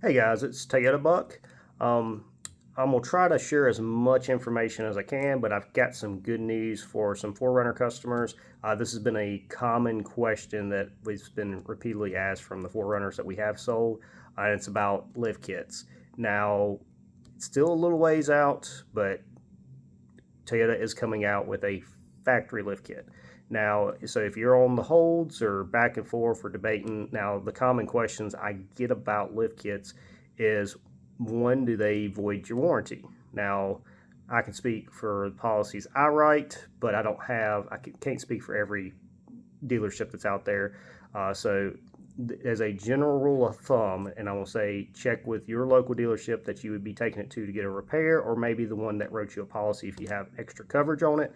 Hey guys, it's Toyota Buck. Um, I'm gonna try to share as much information as I can, but I've got some good news for some 4Runner customers. This has been a common question that has been repeatedly asked from the 4Runners that we have sold, and it's about lift kits. Now, it's still a little ways out, but Toyota is coming out with a factory lift kit. Now, so if you're on the holds or back and forth or debating, now the common questions I get about lift kits is one, do they void your warranty? Now, I can speak for the policies I write, but I can't speak for every dealership that's out there. So as a general rule of thumb, and I will say check with your local dealership that you would be taking it to get a repair, or maybe the one that wrote you a policy if you have extra coverage on it.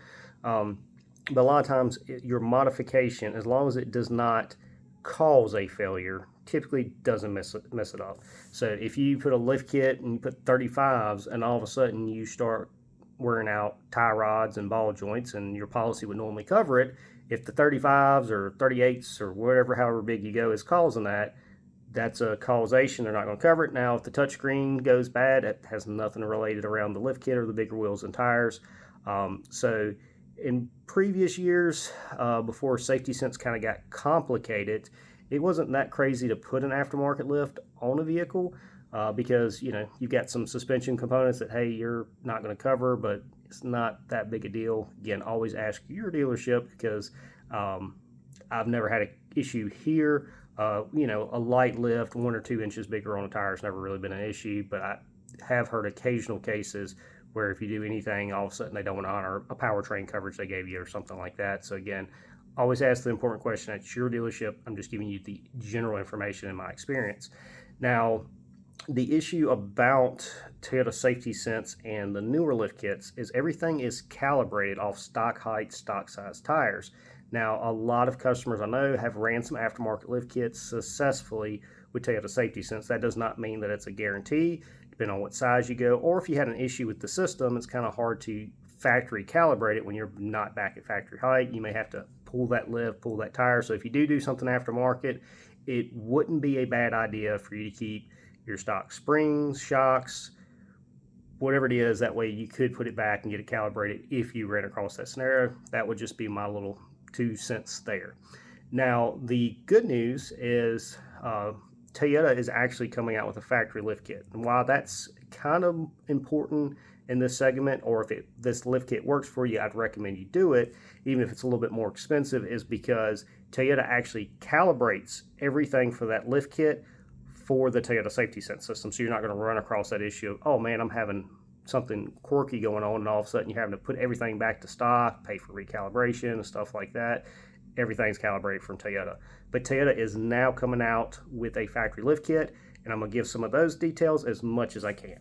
But a lot of times, your modification, as long as it does not cause a failure, typically doesn't mess it up. So if you put a lift kit and you put 35s, and all of a sudden you start wearing out tie rods and ball joints, and your policy would normally cover it, if the 35s or 38s or whatever, however big you go, is causing that, that's a causation. They're not going to cover it. Now, if the touchscreen goes bad, it has nothing related around the lift kit or the bigger wheels and tires. So in previous years, before Safety Sense kind of got complicated, it wasn't that crazy to put an aftermarket lift on a vehicle because you've got some suspension components that, hey, you're not going to cover, but it's not that big a deal. Again, always ask your dealership because I've never had an issue here. A light lift, 1 or 2 inches bigger on a tire has never really been an issue, but I have heard occasional cases where if you do anything, all of a sudden they don't want to honor a powertrain coverage they gave you or something like that. So again, always ask the important question at your dealership. I'm just giving you the general information in my experience. Now, the issue about Toyota Safety Sense and the newer lift kits is everything is calibrated off stock height, stock size tires. Now, a lot of customers I know have ran some aftermarket lift kits successfully with Toyota Safety Sense. That does not mean that it's a guarantee, depending on what size you go, or if you had an issue with the system, it's kind of hard to factory calibrate it when you're not back at factory height. You may have to pull that lift, pull that tire. So if you do something aftermarket, it wouldn't be a bad idea for you to keep your stock springs, shocks, whatever it is. That way you could put it back and get it calibrated if you ran across that scenario. That would just be my little 2 cents there. Now, the good news is Toyota is actually coming out with a factory lift kit. And while that's kind of important in this segment, or if this lift kit works for you, I'd recommend you do it, even if it's a little bit more expensive, is because Toyota actually calibrates everything for that lift kit for the Toyota Safety Sense system. So you're not going to run across that issue of, oh man, I'm having something quirky going on, and all of a sudden you're having to put everything back to stock, pay for recalibration and stuff like that. Everything's calibrated from Toyota. But Toyota is now coming out with a factory lift kit, and I'm going to give some of those details as much as I can.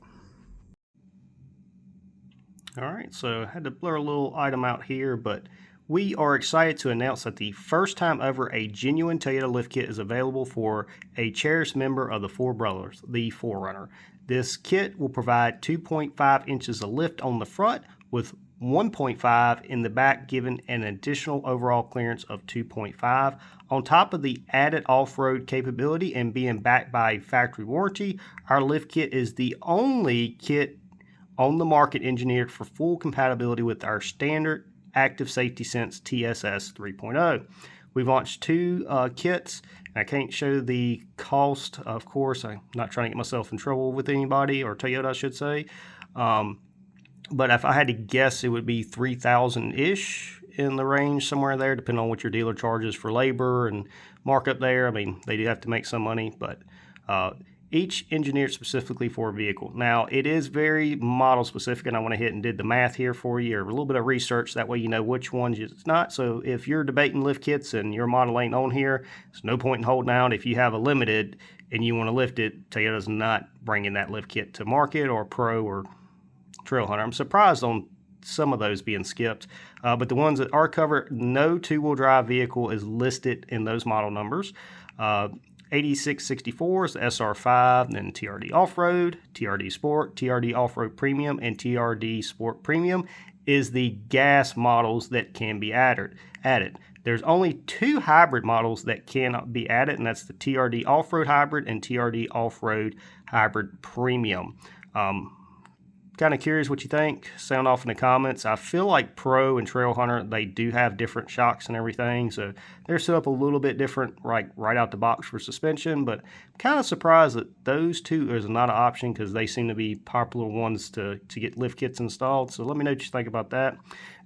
All right, so I had to blur a little item out here, but we are excited to announce that the first time ever a genuine Toyota lift kit is available for a cherished member of the Four Brothers, the 4Runner. This kit will provide 2.5 inches of lift on the front with 1.5 in the back, giving an additional overall clearance of 2.5. On top of the added off-road capability and being backed by factory warranty, our lift kit is the only kit on the market engineered for full compatibility with our standard Active Safety Sense TSS 3.0. We've launched 2 kits. I can't show the cost, of course. I'm not trying to get myself in trouble with anybody, or Toyota, I should say. But if I had to guess, it would be $3,000-ish in the range, somewhere there, depending on what your dealer charges for labor and markup there. I mean, they do have to make some money, but each engineered specifically for a vehicle. Now, it is very model specific, and I went ahead and did the math here for you, or a little bit of research. That way you know which ones it's not. So if you're debating lift kits and your model ain't on here, there's no point in holding out. If you have a limited and you want to lift it, Toyota's not bringing that lift kit to market, or Pro or Trail Hunter. I'm surprised on some of those being skipped, but the ones that are covered, no two-wheel drive vehicle is listed in those model numbers. 8664 is the SR5, then TRD Off-Road, TRD Sport, TRD Off-Road Premium, and TRD Sport Premium is the gas models that can be added. There's only 2 hybrid models that cannot be added, and that's the TRD Off-Road Hybrid and TRD Off-Road Hybrid Premium. Kind of curious what you think. Sound off in the comments. I feel like Pro and Trail Hunter, they do have different shocks and everything, so they're set up a little bit different right out the box for suspension, but I'm kind of surprised that those 2 is not an option because they seem to be popular ones to get lift kits installed. So let me know what you think about that.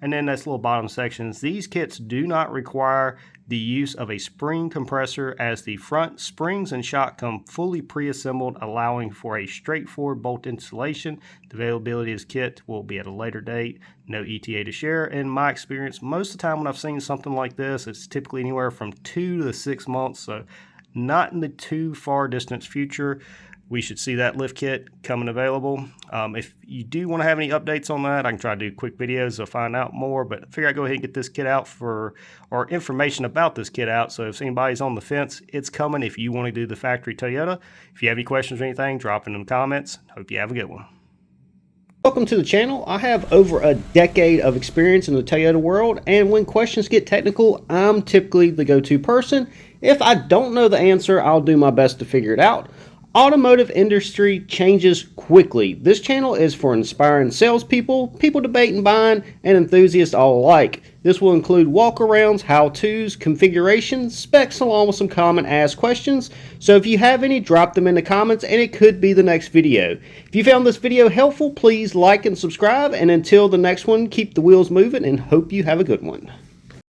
And then that's little bottom sections. These kits do not require the use of a spring compressor, as the front springs and shock come fully pre-assembled, allowing for a straightforward bolt installation. The availability of this kit will be at a later date. No ETA to share. In my experience, most of the time when I've seen something like this, it's typically anywhere from 2 to 6 months, so not in the too far distance future. We should see that lift kit coming available. If you do want to have any updates on that, I can try to do quick videos to find out more, but I figure I'd go ahead and get this kit out or information about this kit out. So if anybody's on the fence, it's coming if you want to do the factory Toyota. If you have any questions or anything, drop in the comments. Hope you have a good one. Welcome to the channel. I have over a decade of experience in the Toyota world, and when questions get technical, I'm typically the go-to person. If I don't know the answer, I'll do my best to figure it out. Automotive industry changes quickly. This channel is for inspiring salespeople, people debating buying, and enthusiasts all alike. This will include walkarounds, how-tos, configurations, specs, along with some common asked questions. So if you have any, drop them in the comments and it could be the next video. If you found this video helpful, please like and subscribe. And until the next one, keep the wheels moving and hope you have a good one.